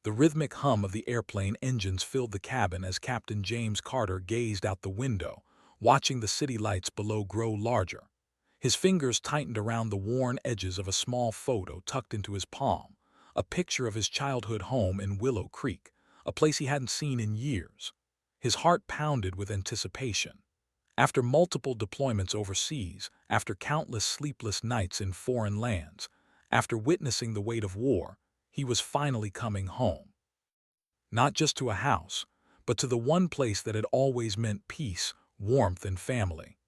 The rhythmic hum of the airplane engines filled the cabin as Captain James Carter gazed out the window, watching the city lights below grow larger. His fingers tightened around the worn edges of a small photo tucked into his palm, a picture of his childhood home in Willow Creek, a place he hadn't seen in years. His heart pounded with anticipation. After multiple deployments overseas, after countless sleepless nights in foreign lands, after witnessing the weight of war, he was finally coming home. Not just to a house, but to the one place that had always meant peace, warmth, and family.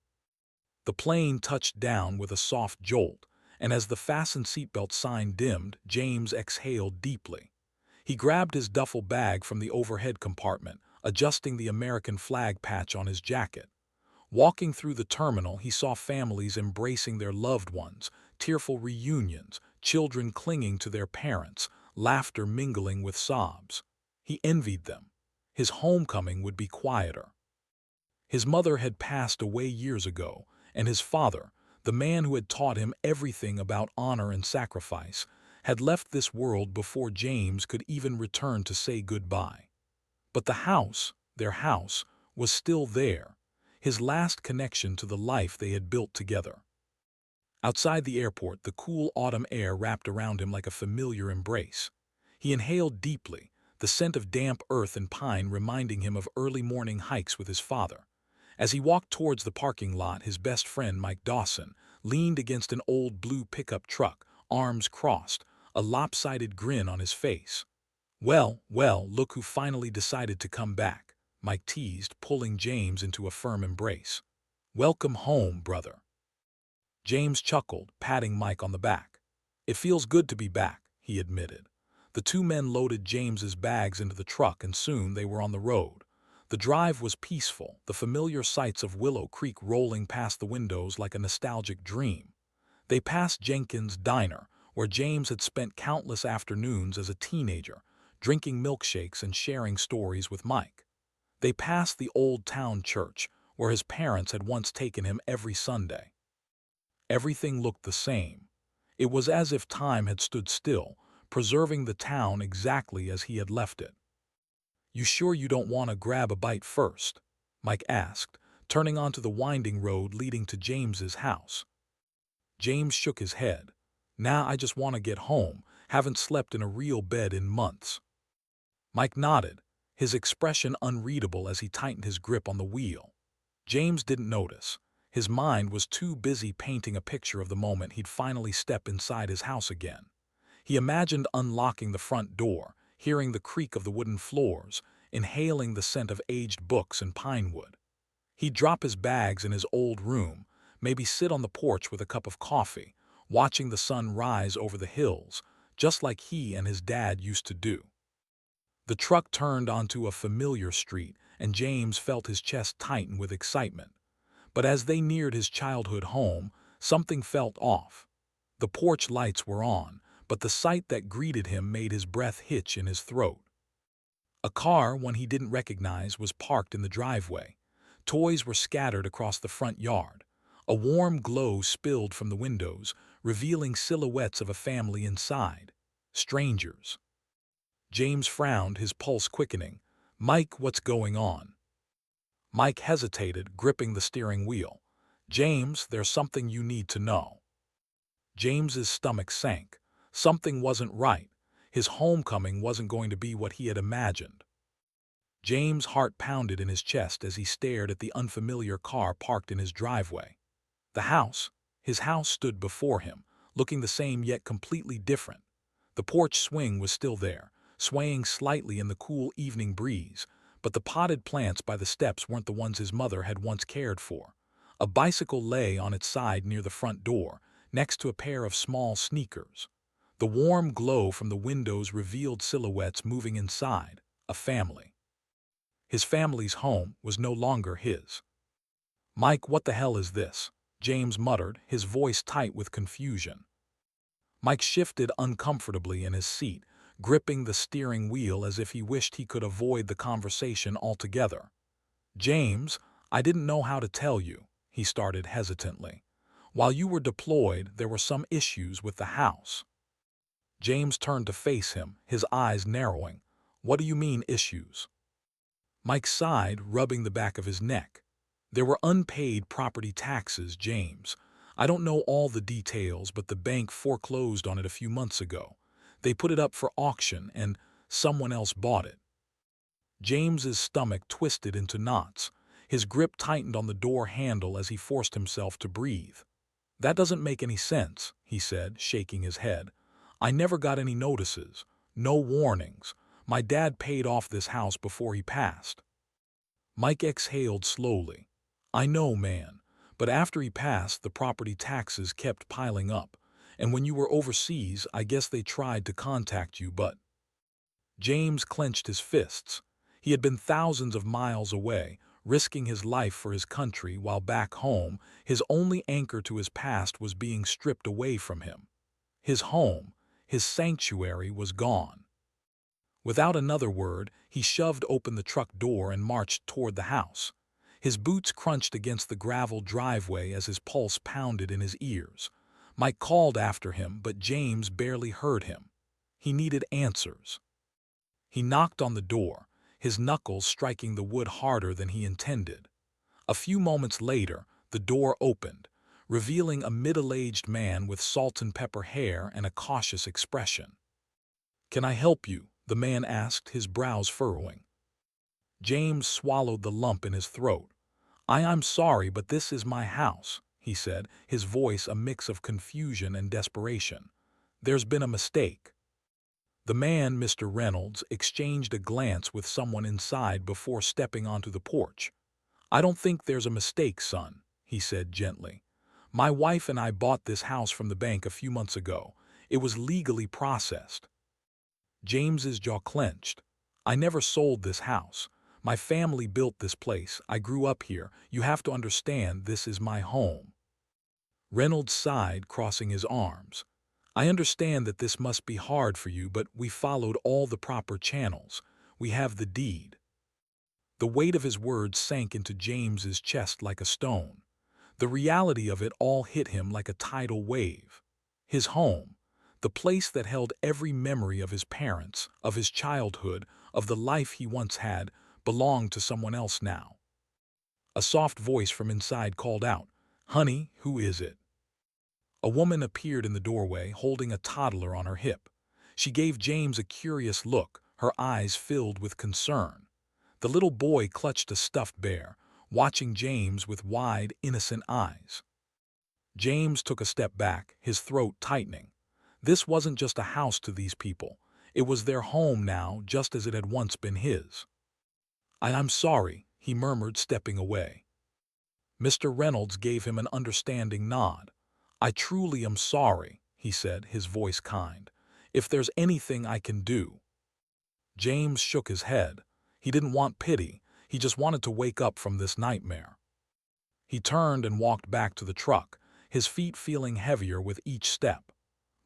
The plane touched down with a soft jolt, and as the fastened seatbelt sign dimmed, James exhaled deeply. He grabbed his duffel bag from the overhead compartment, adjusting the American flag patch on his jacket. Walking through the terminal, he saw families embracing their loved ones, tearful reunions, children clinging to their parents, laughter mingling with sobs. He envied them. His homecoming would be quieter. His mother had passed away years ago, and his father, the man who had taught him everything about honor and sacrifice, had left this world before James could even return to say goodbye. But the house, their house, was still there, his last connection to the life they had built together. Outside the airport, the cool autumn air wrapped around him like a familiar embrace. He inhaled deeply, the scent of damp earth and pine reminding him of early morning hikes with his father. As he walked towards the parking lot, his best friend, Mike Dawson, leaned against an old blue pickup truck, arms crossed, a lopsided grin on his face. "Well, well, look who finally decided to come back," Mike teased, pulling James into a firm embrace. "Welcome home, brother." James chuckled, patting Mike on the back. "It feels good to be back," he admitted. The two men loaded James's bags into the truck, and soon they were on the road. The drive was peaceful, the familiar sights of Willow Creek rolling past the windows like a nostalgic dream. They passed Jenkins' Diner, where James had spent countless afternoons as a teenager, drinking milkshakes and sharing stories with Mike. They passed the old town church, where his parents had once taken him every Sunday. Everything looked the same. It was as if time had stood still, preserving the town exactly as he had left it. "You sure you don't want to grab a bite first?" Mike asked, turning onto the winding road leading to James's house. James shook his head. "Nah, I just want to get home. Haven't slept in a real bed in months." Mike nodded, his expression unreadable as he tightened his grip on the wheel. James didn't notice. His mind was too busy painting a picture of the moment he'd finally step inside his house again. He imagined unlocking the front door, hearing the creak of the wooden floors, inhaling the scent of aged books and pine wood. He'd drop his bags in his old room, maybe sit on the porch with a cup of coffee, watching the sun rise over the hills, just like he and his dad used to do. The truck turned onto a familiar street, and James felt his chest tighten with excitement. But as they neared his childhood home, something felt off. The porch lights were on, but the sight that greeted him made his breath hitch in his throat. A car, one he didn't recognize, was parked in the driveway. Toys were scattered across the front yard. A warm glow spilled from the windows, revealing silhouettes of a family inside. Strangers. James frowned, his pulse quickening. "Mike, what's going on?" Mike hesitated, gripping the steering wheel. "James, there's something you need to know." James's stomach sank. Something wasn't right. His homecoming wasn't going to be what he had imagined. James' heart pounded in his chest as he stared at the unfamiliar car parked in his driveway. His house stood before him, looking the same yet completely different. The porch swing was still there, swaying slightly in the cool evening breeze, but the potted plants by the steps weren't the ones his mother had once cared for. A bicycle lay on its side near the front door, next to a pair of small sneakers. The warm glow from the windows revealed silhouettes moving inside, a family. His family's home was no longer his. "Mike, what the hell is this?" James muttered, his voice tight with confusion. Mike shifted uncomfortably in his seat, gripping the steering wheel as if he wished he could avoid the conversation altogether. "James, I didn't know how to tell you," he started hesitantly. "While you were deployed, there were some issues with the house." James turned to face him, his eyes narrowing. "What do you mean, issues?" Mike sighed, rubbing the back of his neck. "There were unpaid property taxes, James. I don't know all the details, but the bank foreclosed on it a few months ago. They put it up for auction, and someone else bought it." James's stomach twisted into knots. His grip tightened on the door handle as he forced himself to breathe. "That doesn't make any sense," he said, shaking his head. "I never got any notices. No warnings. My dad paid off this house before he passed." Mike exhaled slowly. "I know, man. But after he passed, the property taxes kept piling up. And when you were overseas, I guess they tried to contact you, but—" James clenched his fists. He had been thousands of miles away, risking his life for his country, while back home, his only anchor to his past was being stripped away from him. His home, his sanctuary, was gone. Without another word, he shoved open the truck door and marched toward the house. His boots crunched against the gravel driveway as his pulse pounded in his ears. Mike called after him, but James barely heard him. He needed answers. He knocked on the door, his knuckles striking the wood harder than he intended. A few moments later, the door opened, revealing a middle-aged man with salt and pepper hair and a cautious expression. "Can I help you?" the man asked, his brows furrowing. James swallowed the lump in his throat. I'm sorry, but this is my house," he said, his voice a mix of confusion and desperation. "There's been a mistake." The man, Mr. Reynolds, exchanged a glance with someone inside before stepping onto the porch. "I don't think there's a mistake, son," he said gently. "My wife and I bought this house from the bank a few months ago. It was legally processed." James's jaw clenched. "I never sold this house. My family built this place. I grew up here. You have to understand, this is my home." Reynolds sighed, crossing his arms. "I understand that this must be hard for you, but we followed all the proper channels. We have the deed." The weight of his words sank into James's chest like a stone. The reality of it all hit him like a tidal wave. His home, the place that held every memory of his parents, of his childhood, of the life he once had, belonged to someone else now. A soft voice from inside called out, "Honey, who is it?" A woman appeared in the doorway, holding a toddler on her hip. She gave James a curious look, her eyes filled with concern. The little boy clutched a stuffed bear, watching James with wide, innocent eyes. James took a step back, his throat tightening. This wasn't just a house to these people. It was their home now, just as it had once been his. "I'm sorry," he murmured, stepping away. Mr. Reynolds gave him an understanding nod. "I truly am sorry," he said, his voice kind. "If there's anything I can do—" James shook his head. He didn't want pity. He just wanted to wake up from this nightmare. He turned and walked back to the truck, his feet feeling heavier with each step.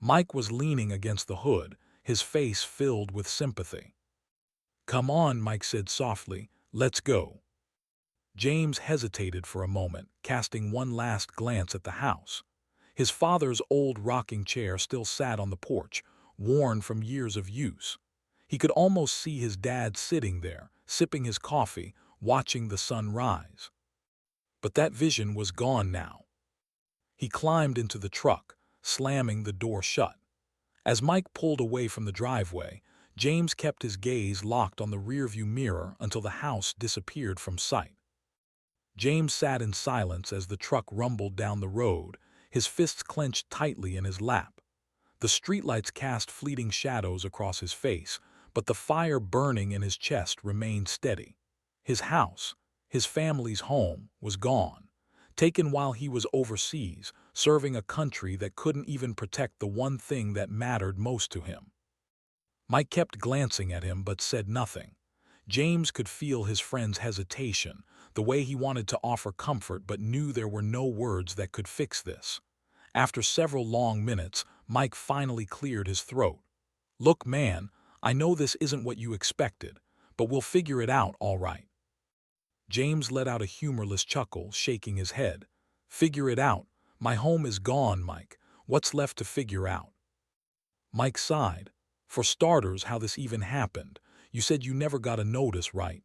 Mike was leaning against the hood, his face filled with sympathy. "Come on," Mike said softly. "Let's go." James hesitated for a moment, casting one last glance at the house. His father's old rocking chair still sat on the porch, worn from years of use. He could almost see his dad sitting there, sipping his coffee, watching the sun rise. But that vision was gone now. He climbed into the truck, slamming the door shut. As Mike pulled away from the driveway, James kept his gaze locked on the rearview mirror until the house disappeared from sight. James sat in silence as the truck rumbled down the road, his fists clenched tightly in his lap. The streetlights cast fleeting shadows across his face, but the fire burning in his chest remained steady. His house, his family's home, was gone, taken while he was overseas, serving a country that couldn't even protect the one thing that mattered most to him. Mike kept glancing at him but said nothing. James could feel his friend's hesitation, the way he wanted to offer comfort but knew there were no words that could fix this. After several long minutes, Mike finally cleared his throat. "Look, man, I know this isn't what you expected, but we'll figure it out all right." James let out a humorless chuckle, shaking his head. "Figure it out? My home is gone, Mike. What's left to figure out?" Mike sighed. For starters, how this even happened. You said you never got a notice, right?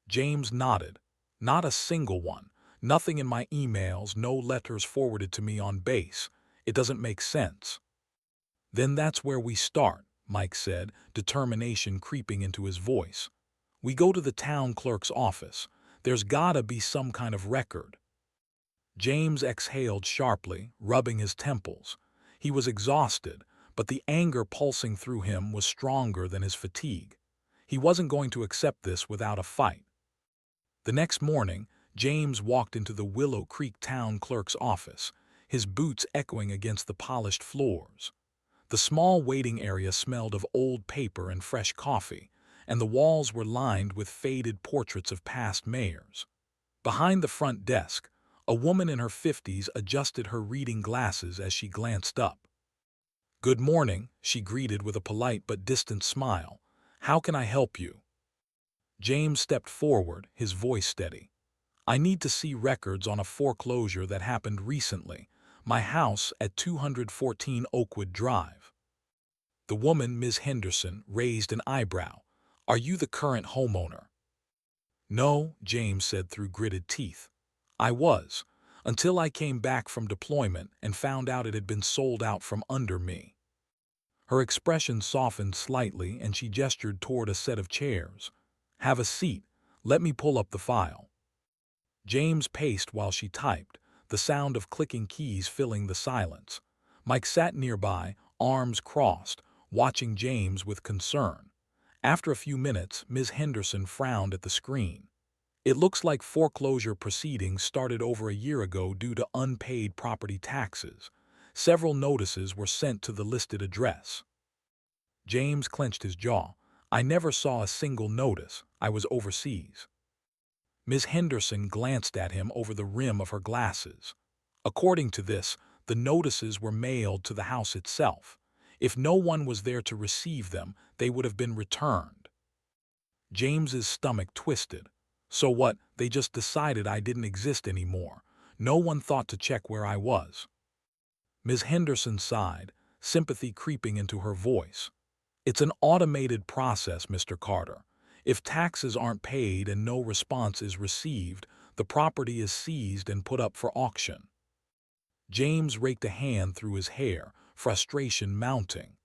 James nodded. Not a single one. Nothing in my emails, no letters forwarded to me on base. It doesn't make sense. Then that's where we start, Mike said, determination creeping into his voice. We go to the town clerk's office. There's gotta be some kind of record. James exhaled sharply, rubbing his temples. He was exhausted, but the anger pulsing through him was stronger than his fatigue. He wasn't going to accept this without a fight. The next morning, James walked into the Willow Creek town clerk's office, his boots echoing against the polished floors. The small waiting area smelled of old paper and fresh coffee, and the walls were lined with faded portraits of past mayors. Behind the front desk, a woman in her 50s adjusted her reading glasses as she glanced up. "Good morning," she greeted with a polite but distant smile. "How can I help you?" James stepped forward, his voice steady. "I need to see records on a foreclosure that happened recently. My house at 214 Oakwood Drive." The woman, Ms. Henderson, raised an eyebrow. "Are you the current homeowner?" "No," James said through gritted teeth. "I was, until I came back from deployment and found out it had been sold out from under me." Her expression softened slightly and she gestured toward a set of chairs. "Have a seat. Let me pull up the file." James paced while she typed, the sound of clicking keys filling the silence. Mike sat nearby, arms crossed, watching James with concern. After a few minutes, Ms. Henderson frowned at the screen. "It looks like foreclosure proceedings started over a year ago due to unpaid property taxes. Several notices were sent to the listed address." James clenched his jaw. "I never saw a single notice. I was overseas." Ms. Henderson glanced at him over the rim of her glasses. "According to this, the notices were mailed to the house itself. If no one was there to receive them, they would have been returned." James's stomach twisted. "So what, they just decided I didn't exist anymore? No one thought to check where I was?" Ms. Henderson sighed, sympathy creeping into her voice. "It's an automated process, Mr. Carter. If taxes aren't paid and no response is received, the property is seized and put up for auction." James raked a hand through his hair, frustration mounting.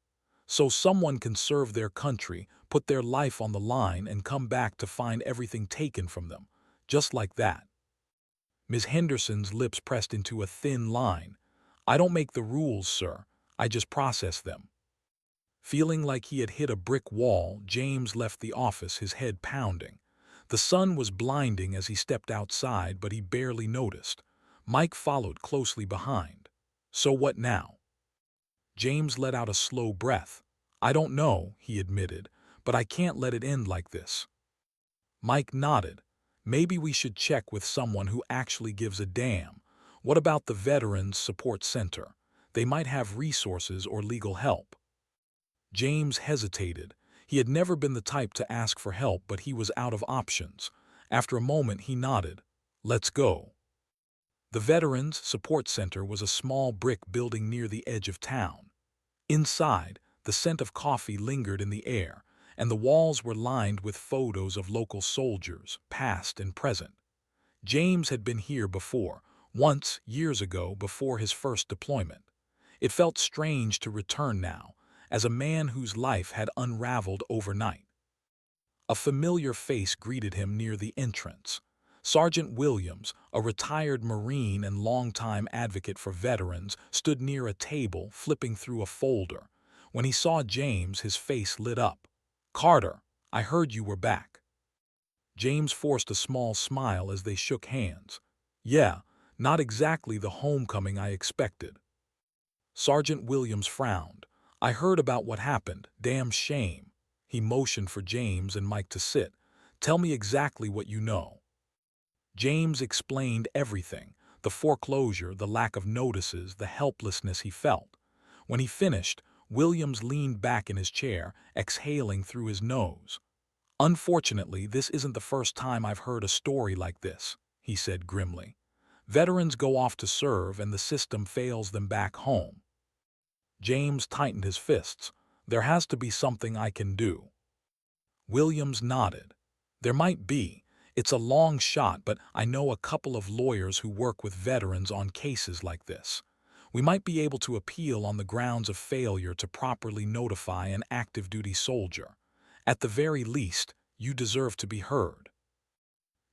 "So someone can serve their country, put their life on the line, and come back to find everything taken from them, just like that." Ms. Henderson's lips pressed into a thin line. "I don't make the rules, sir. I just process them." Feeling like he had hit a brick wall, James left the office, his head pounding. The sun was blinding as he stepped outside, but he barely noticed. Mike followed closely behind. "So what now?" James let out a slow breath. "I don't know," he admitted, "but I can't let it end like this." Mike nodded. "Maybe we should check with someone who actually gives a damn. What about the Veterans Support Center? They might have resources or legal help." James hesitated. He had never been the type to ask for help, but he was out of options. After a moment, he nodded. "Let's go." The Veterans Support Center was a small brick building near the edge of town. Inside, the scent of coffee lingered in the air, and the walls were lined with photos of local soldiers, past and present. James had been here before, once, years ago, before his first deployment. It felt strange to return now, as a man whose life had unraveled overnight. A familiar face greeted him near the entrance. Sergeant Williams, a retired Marine and longtime advocate for veterans, stood near a table, flipping through a folder. When he saw James, his face lit up. "Carter, I heard you were back." James forced a small smile as they shook hands. "Yeah, not exactly the homecoming I expected." Sergeant Williams frowned. "I heard about what happened. Damn shame." He motioned for James and Mike to sit. "Tell me exactly what you know." James explained everything, the foreclosure, the lack of notices, the helplessness he felt. When he finished, Williams leaned back in his chair, exhaling through his nose. "Unfortunately, this isn't the first time I've heard a story like this," he said grimly. "Veterans go off to serve and the system fails them back home." James tightened his fists. There has to be something I can do. Williams nodded. There might be. It's a long shot, but I know a couple of lawyers who work with veterans on cases like this. We might be able to appeal on the grounds of failure to properly notify an active-duty soldier. At the very least, you deserve to be heard.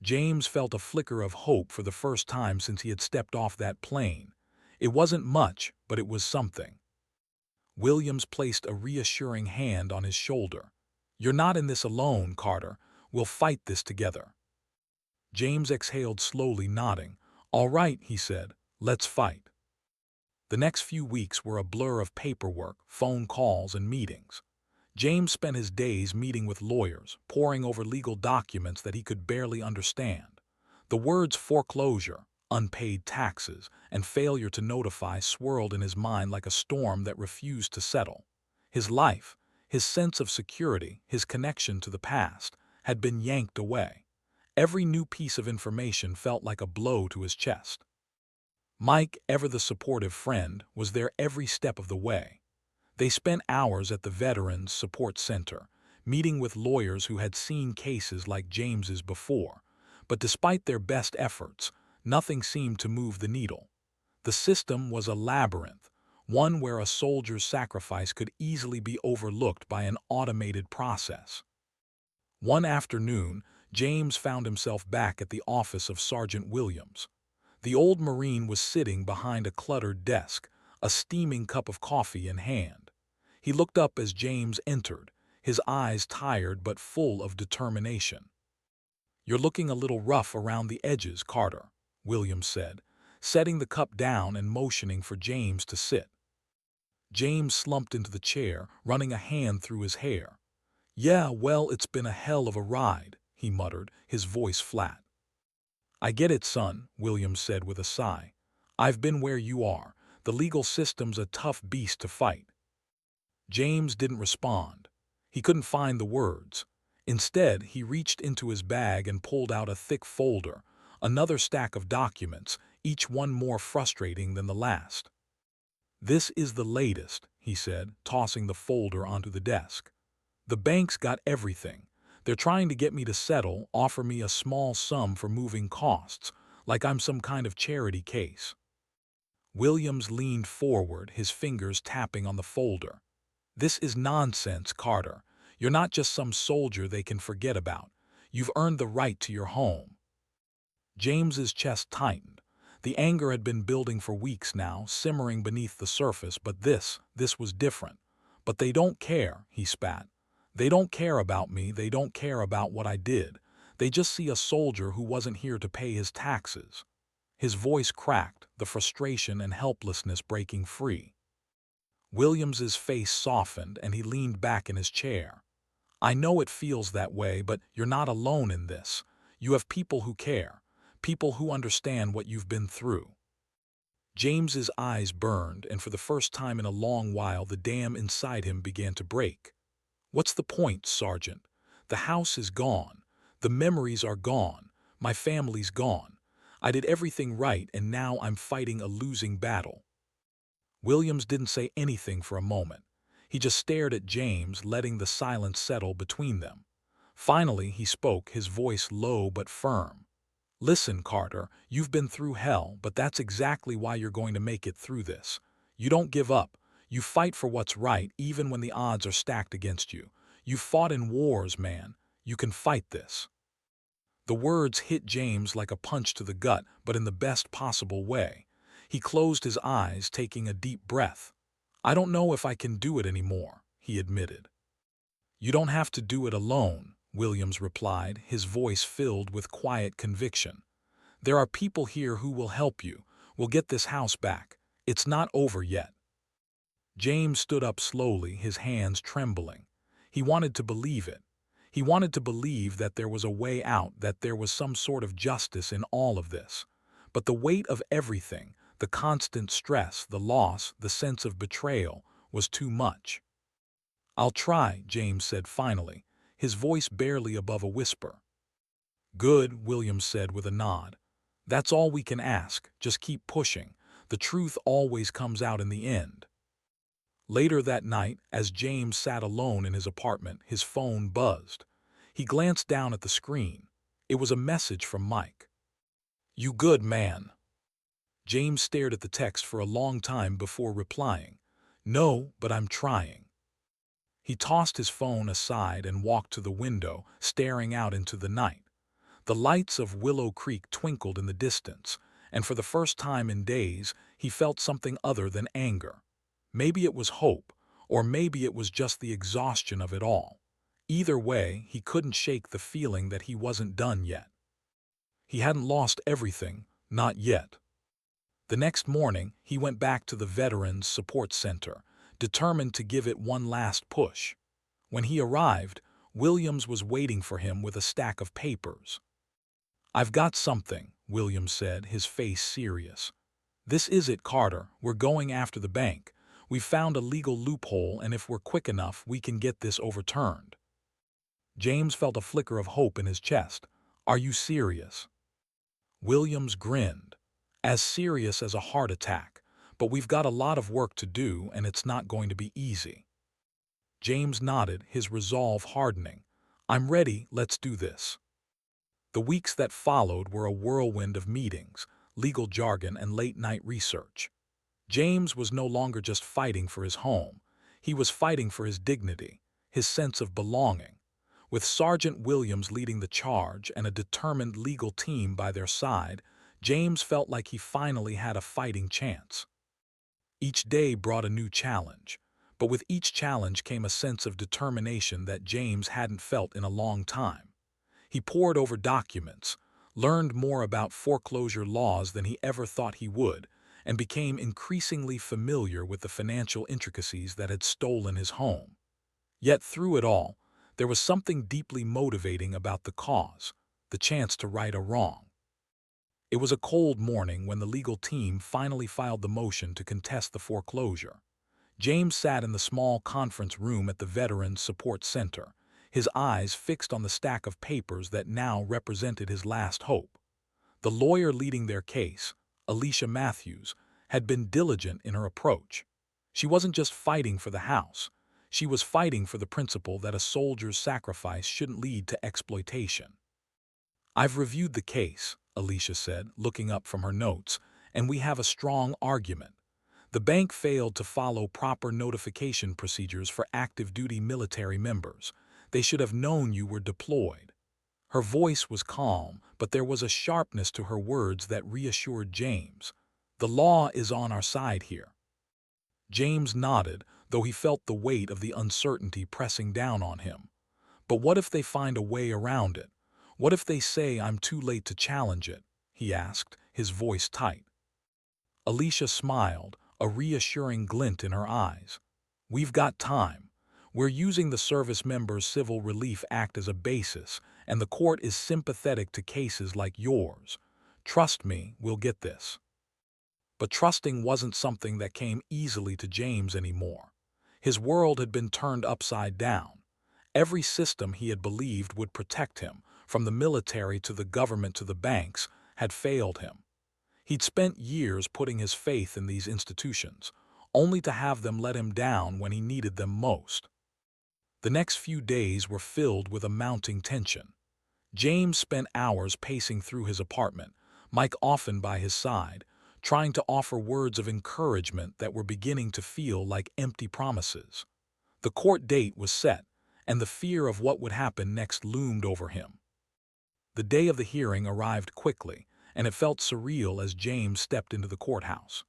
James felt a flicker of hope for the first time since he had stepped off that plane. It wasn't much, but it was something. Williams placed a reassuring hand on his shoulder. You're not in this alone, Carter. We'll fight this together. James exhaled slowly, nodding. All right, he said, let's fight. The next few weeks were a blur of paperwork, phone calls, and meetings. James spent his days meeting with lawyers, poring over legal documents that he could barely understand. The words foreclosure, unpaid taxes, and failure to notify swirled in his mind like a storm that refused to settle. His life, his sense of security, his connection to the past, had been yanked away. Every new piece of information felt like a blow to his chest. Mike, ever the supportive friend, was there every step of the way. They spent hours at the Veterans Support Center, meeting with lawyers who had seen cases like James's before, but despite their best efforts, nothing seemed to move the needle. The system was a labyrinth, one where a soldier's sacrifice could easily be overlooked by an automated process. One afternoon, James found himself back at the office of Sergeant Williams. The old Marine was sitting behind a cluttered desk, a steaming cup of coffee in hand. He looked up as James entered, his eyes tired but full of determination. You're looking a little rough around the edges, Carter, Williams said, setting the cup down and motioning for James to sit. James slumped into the chair, running a hand through his hair. Yeah, well, it's been a hell of a ride, he muttered, his voice flat. I get it, son, Williams said with a sigh. I've been where you are. The legal system's a tough beast to fight. James didn't respond. He couldn't find the words. Instead, he reached into his bag and pulled out a thick folder, another stack of documents, each one more frustrating than the last. This is the latest, he said, tossing the folder onto the desk. The bank's got everything. They're trying to get me to settle, offer me a small sum for moving costs, like I'm some kind of charity case. Williams leaned forward, his fingers tapping on the folder. This is nonsense, Carter. You're not just some soldier they can forget about. You've earned the right to your home. James's chest tightened. The anger had been building for weeks now, simmering beneath the surface, but this was different. But they don't care, he spat. They don't care about me, they don't care about what I did. They just see a soldier who wasn't here to pay his taxes. His voice cracked, the frustration and helplessness breaking free. Williams's face softened and he leaned back in his chair. I know it feels that way, but you're not alone in this. You have people who care, people who understand what you've been through. James's eyes burned, and for the first time in a long while the dam inside him began to break. What's the point, Sergeant? The house is gone. The memories are gone. My family's gone. I did everything right, and now I'm fighting a losing battle. Williams didn't say anything for a moment. He just stared at James, letting the silence settle between them. Finally, he spoke, his voice low but firm. Listen, Carter, you've been through hell, but that's exactly why you're going to make it through this. You don't give up. You fight for what's right, even when the odds are stacked against you. You fought in wars, man. You can fight this. The words hit James like a punch to the gut, but in the best possible way. He closed his eyes, taking a deep breath. I don't know if I can do it anymore, he admitted. You don't have to do it alone, Williams replied, his voice filled with quiet conviction. There are people here who will help you. We'll get this house back. It's not over yet. James stood up slowly, his hands trembling. He wanted to believe it. He wanted to believe that there was a way out, that there was some sort of justice in all of this. But the weight of everything, the constant stress, the loss, the sense of betrayal, was too much. I'll try, James said finally, his voice barely above a whisper. Good, Williams said with a nod. That's all we can ask, just keep pushing. The truth always comes out in the end. Later that night, as James sat alone in his apartment, his phone buzzed. He glanced down at the screen. It was a message from Mike. "You good, man?" James stared at the text for a long time before replying. "No, but I'm trying." He tossed his phone aside and walked to the window, staring out into the night. The lights of Willow Creek twinkled in the distance, and for the first time in days, he felt something other than anger. Maybe it was hope, or maybe it was just the exhaustion of it all. Either way, he couldn't shake the feeling that he wasn't done yet. He hadn't lost everything, not yet. The next morning, he went back to the Veterans Support Center, determined to give it one last push. When he arrived, Williams was waiting for him with a stack of papers. "I've got something," Williams said, his face serious. "This is it, Carter. We're going after the bank. We've found a legal loophole, and if we're quick enough, we can get this overturned." James felt a flicker of hope in his chest. "Are you serious?" Williams grinned. "As serious as a heart attack, but we've got a lot of work to do, and it's not going to be easy." James nodded, his resolve hardening. "I'm ready, let's do this." The weeks that followed were a whirlwind of meetings, legal jargon, and late-night research. James was no longer just fighting for his home. He was fighting for his dignity, his sense of belonging. With Sergeant Williams leading the charge and a determined legal team by their side, James felt like he finally had a fighting chance. Each day brought a new challenge, but with each challenge came a sense of determination that James hadn't felt in a long time. He pored over documents, learned more about foreclosure laws than he ever thought he would, and became increasingly familiar with the financial intricacies that had stolen his home. Yet through it all, there was something deeply motivating about the cause, the chance to right a wrong. It was a cold morning when the legal team finally filed the motion to contest the foreclosure. James sat in the small conference room at the Veterans Support Center, his eyes fixed on the stack of papers that now represented his last hope. The lawyer leading their case, Alicia Matthews, had been diligent in her approach. She wasn't just fighting for the house. She was fighting for the principle that a soldier's sacrifice shouldn't lead to exploitation. "I've reviewed the case," Alicia said, looking up from her notes, "and we have a strong argument. The bank failed to follow proper notification procedures for active-duty military members. They should have known you were deployed." Her voice was calm, but there was a sharpness to her words that reassured James. "The law is on our side here." James nodded, though he felt the weight of the uncertainty pressing down on him. "But what if they find a way around it? What if they say I'm too late to challenge it?" he asked, his voice tight. Alicia smiled, a reassuring glint in her eyes. "We've got time. We're using the Service Members Civil Relief Act as a basis, and the court is sympathetic to cases like yours. Trust me, we'll get this." But trusting wasn't something that came easily to James anymore. His world had been turned upside down. Every system he had believed would protect him, from the military to the government to the banks, had failed him. He'd spent years putting his faith in these institutions, only to have them let him down when he needed them most. The next few days were filled with a mounting tension. James spent hours pacing through his apartment, Mike often by his side, trying to offer words of encouragement that were beginning to feel like empty promises. The court date was set, and the fear of what would happen next loomed over him. The day of the hearing arrived quickly, and it felt surreal as James stepped into the courthouse.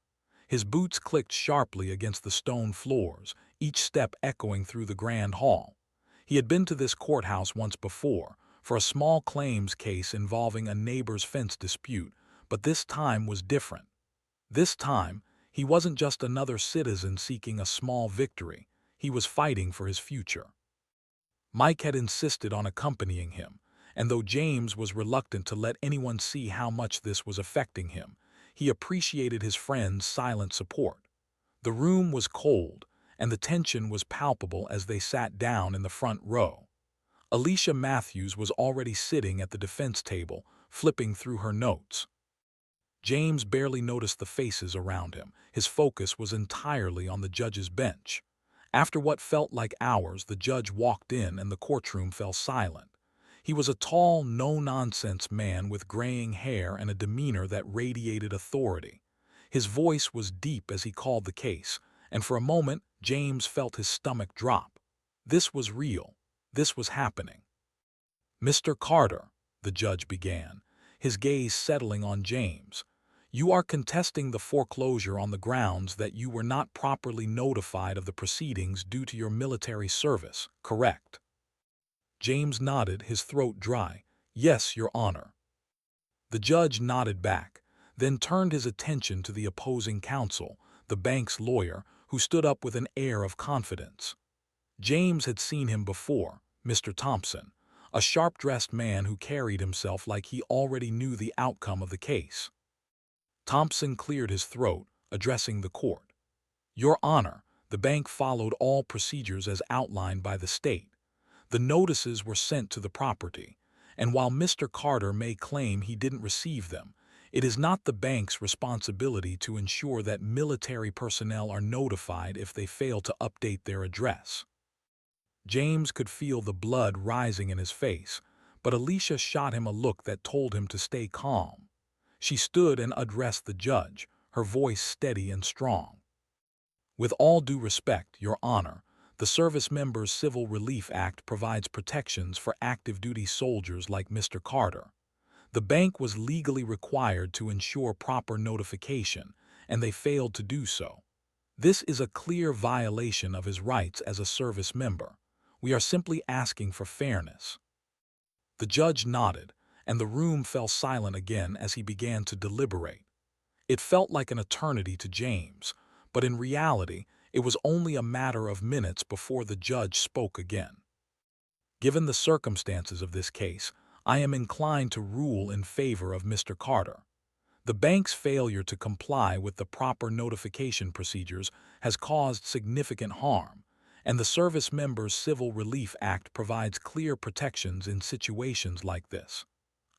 His boots clicked sharply against the stone floors, each step echoing through the grand hall. He had been to this courthouse once before, for a small claims case involving a neighbor's fence dispute, but this time was different. This time, he wasn't just another citizen seeking a small victory, he was fighting for his future. Mike had insisted on accompanying him, and though James was reluctant to let anyone see how much this was affecting him, he appreciated his friend's silent support. The room was cold, and the tension was palpable as they sat down in the front row. Alicia Matthews was already sitting at the defense table, flipping through her notes. James barely noticed the faces around him. His focus was entirely on the judge's bench. After what felt like hours, the judge walked in and the courtroom fell silent. He was a tall, no-nonsense man with graying hair and a demeanor that radiated authority. His voice was deep as he called the case, and for a moment, James felt his stomach drop. This was real. This was happening. "Mr. Carter," the judge began, his gaze settling on James, "you are contesting the foreclosure on the grounds that you were not properly notified of the proceedings due to your military service, correct?" James nodded, his throat dry. "Yes, Your Honor." The judge nodded back, then turned his attention to the opposing counsel, the bank's lawyer, who stood up with an air of confidence. James had seen him before, Mr. Thompson, a sharp-dressed man who carried himself like he already knew the outcome of the case. Thompson cleared his throat, addressing the court. "Your Honor, the bank followed all procedures as outlined by the state. The notices were sent to the property, and while Mr. Carter may claim he didn't receive them, it is not the bank's responsibility to ensure that military personnel are notified if they fail to update their address." James could feel the blood rising in his face, but Alicia shot him a look that told him to stay calm. She stood and addressed the judge, her voice steady and strong. "With all due respect, Your Honor, the Service Members Civil Relief Act provides protections for active duty soldiers like Mr. Carter. The bank was legally required to ensure proper notification, and they failed to do so. This is a clear violation of his rights as a service member. We are simply asking for fairness." The judge nodded, and the room fell silent again as he began to deliberate. It felt like an eternity to James, but in reality, it was only a matter of minutes before the judge spoke again. "Given the circumstances of this case, I am inclined to rule in favor of Mr. Carter. The bank's failure to comply with the proper notification procedures has caused significant harm, and the Service Members Civil Relief Act provides clear protections in situations like this.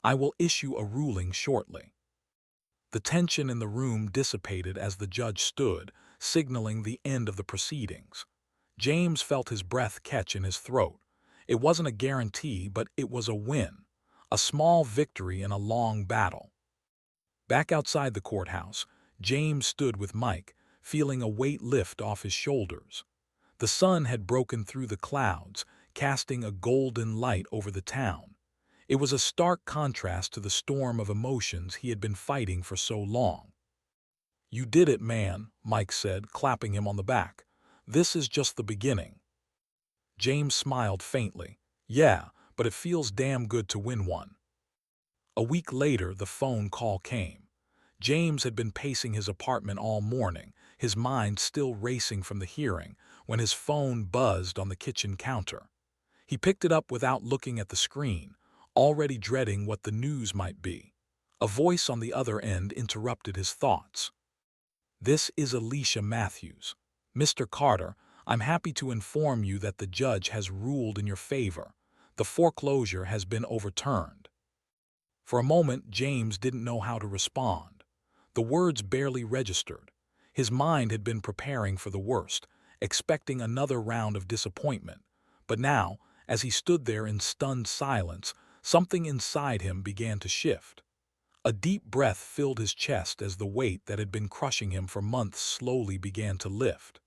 I will issue a ruling shortly." The tension in the room dissipated as the judge stood, signaling the end of the proceedings. James felt his breath catch in his throat. It wasn't a guarantee, but it was a win, a small victory in a long battle. Back outside the courthouse, James stood with Mike, feeling a weight lift off his shoulders. The sun had broken through the clouds, casting a golden light over the town. It was a stark contrast to the storm of emotions he had been fighting for so long. "You did it, man," Mike said, clapping him on the back. "This is just the beginning." James smiled faintly. "Yeah, but it feels damn good to win one." A week later, the phone call came. James had been pacing his apartment all morning, his mind still racing from the hearing, when his phone buzzed on the kitchen counter. He picked it up without looking at the screen, already dreading what the news might be. A voice on the other end interrupted his thoughts. "This is Alicia Matthews. Mr. Carter, I'm happy to inform you that the judge has ruled in your favor. The foreclosure has been overturned." For a moment, James didn't know how to respond. The words barely registered. His mind had been preparing for the worst, expecting another round of disappointment. But now, as he stood there in stunned silence, something inside him began to shift. A deep breath filled his chest as the weight that had been crushing him for months slowly began to lift.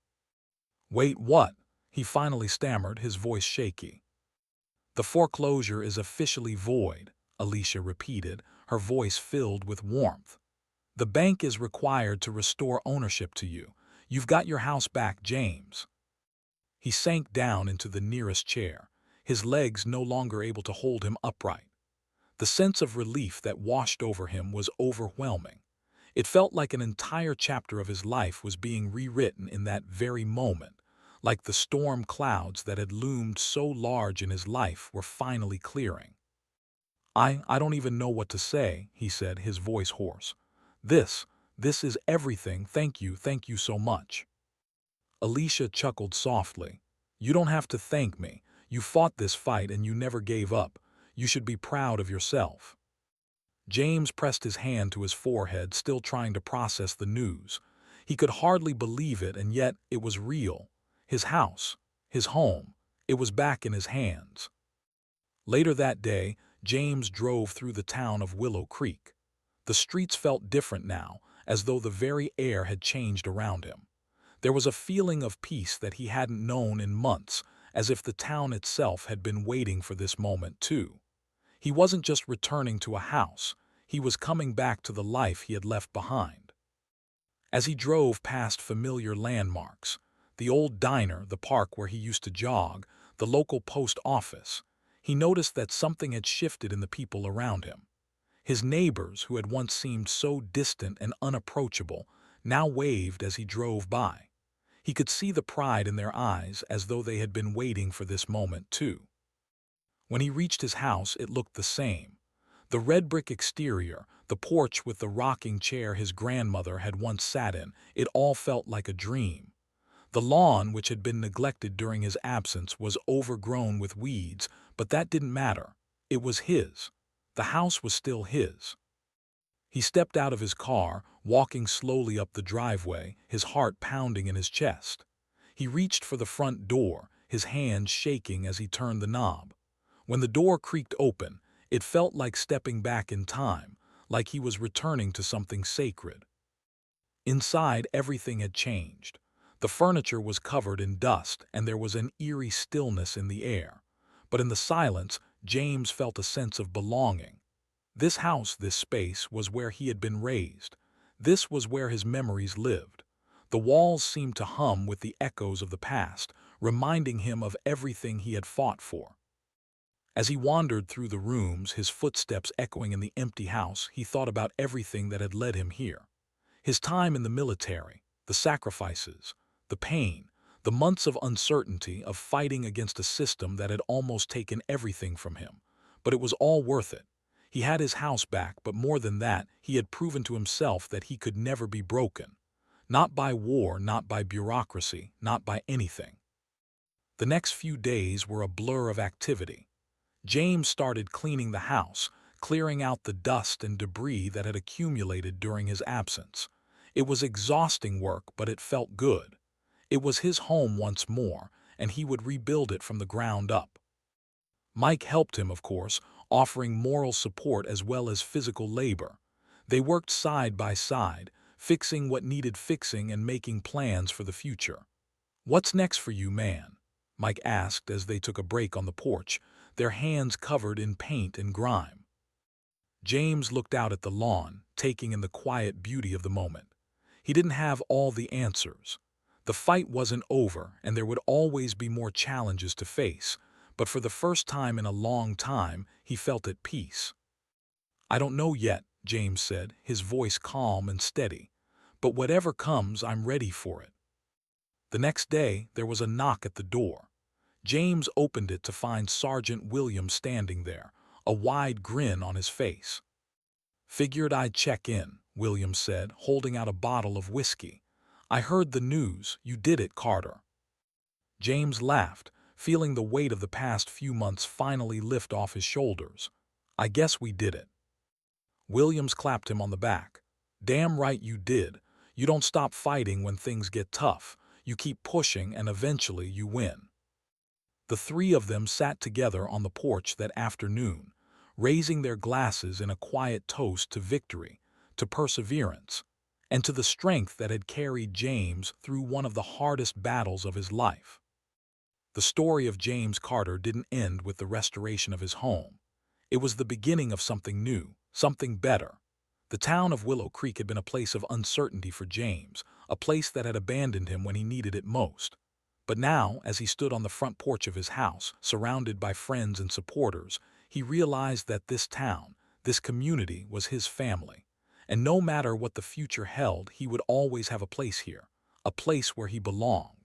"Wait, what?" he finally stammered, his voice shaky. "The foreclosure is officially void," Alicia repeated, her voice filled with warmth. "The bank is required to restore ownership to you. You've got your house back, James." He sank down into the nearest chair, his legs no longer able to hold him upright. The sense of relief that washed over him was overwhelming. It felt like an entire chapter of his life was being rewritten in that very moment, like the storm clouds that had loomed so large in his life were finally clearing. I don't even know what to say," he said, his voice hoarse. This is everything. Thank you so much." Alicia chuckled softly. "You don't have to thank me. You fought this fight and you never gave up. You should be proud of yourself." James pressed his hand to his forehead, still trying to process the news. He could hardly believe it, and yet it was real. His house, his home, it was back in his hands. Later that day, James drove through the town of Willow Creek. The streets felt different now, as though the very air had changed around him. There was a feeling of peace that he hadn't known in months, as if the town itself had been waiting for this moment too. He wasn't just returning to a house, he was coming back to the life he had left behind. As he drove past familiar landmarks, the old diner, the park where he used to jog, the local post office, he noticed that something had shifted in the people around him. His neighbors, who had once seemed so distant and unapproachable, now waved as he drove by. He could see the pride in their eyes, as though they had been waiting for this moment too. When he reached his house, it looked the same. The red brick exterior, the porch with the rocking chair his grandmother had once sat in, it all felt like a dream. The lawn, which had been neglected during his absence, was overgrown with weeds, but that didn't matter. It was his. The house was still his. He stepped out of his car, walking slowly up the driveway, his heart pounding in his chest. He reached for the front door, his hands shaking as he turned the knob. When the door creaked open, it felt like stepping back in time, like he was returning to something sacred. Inside, everything had changed. The furniture was covered in dust, and there was an eerie stillness in the air. But in the silence, James felt a sense of belonging. This house, this space, was where he had been raised. This was where his memories lived. The walls seemed to hum with the echoes of the past, reminding him of everything he had fought for. As he wandered through the rooms, his footsteps echoing in the empty house, he thought about everything that had led him here. His time in the military, the sacrifices, the pain, the months of uncertainty, of fighting against a system that had almost taken everything from him. But it was all worth it. He had his house back, but more than that, he had proven to himself that he could never be broken. Not by war, not by bureaucracy, not by anything. The next few days were a blur of activity. James started cleaning the house, clearing out the dust and debris that had accumulated during his absence. It was exhausting work, but it felt good. It was his home once more, and he would rebuild it from the ground up. Mike helped him, of course, offering moral support as well as physical labor. They worked side by side, fixing what needed fixing and making plans for the future. "What's next for you, man?" Mike asked as they took a break on the porch, their hands covered in paint and grime. James looked out at the lawn, taking in the quiet beauty of the moment. He didn't have all the answers. The fight wasn't over, and there would always be more challenges to face, but for the first time in a long time, he felt at peace. "I don't know yet," James said, his voice calm and steady. "But whatever comes, I'm ready for it." The next day, there was a knock at the door. James opened it to find Sergeant Williams standing there, a wide grin on his face. "Figured I'd check in," Williams said, holding out a bottle of whiskey. "I heard the news. You did it, Carter." James laughed, feeling the weight of the past few months finally lift off his shoulders. "I guess we did it." Williams clapped him on the back. "Damn right you did. You don't stop fighting when things get tough. You keep pushing, and eventually you win." The three of them sat together on the porch that afternoon, raising their glasses in a quiet toast to victory, to perseverance, and to the strength that had carried James through one of the hardest battles of his life. The story of James Carter didn't end with the restoration of his home. It was the beginning of something new, something better. The town of Willow Creek had been a place of uncertainty for James, a place that had abandoned him when he needed it most. But now, as he stood on the front porch of his house, surrounded by friends and supporters, he realized that this town, this community, was his family. And no matter what the future held, he would always have a place here, a place where he belonged.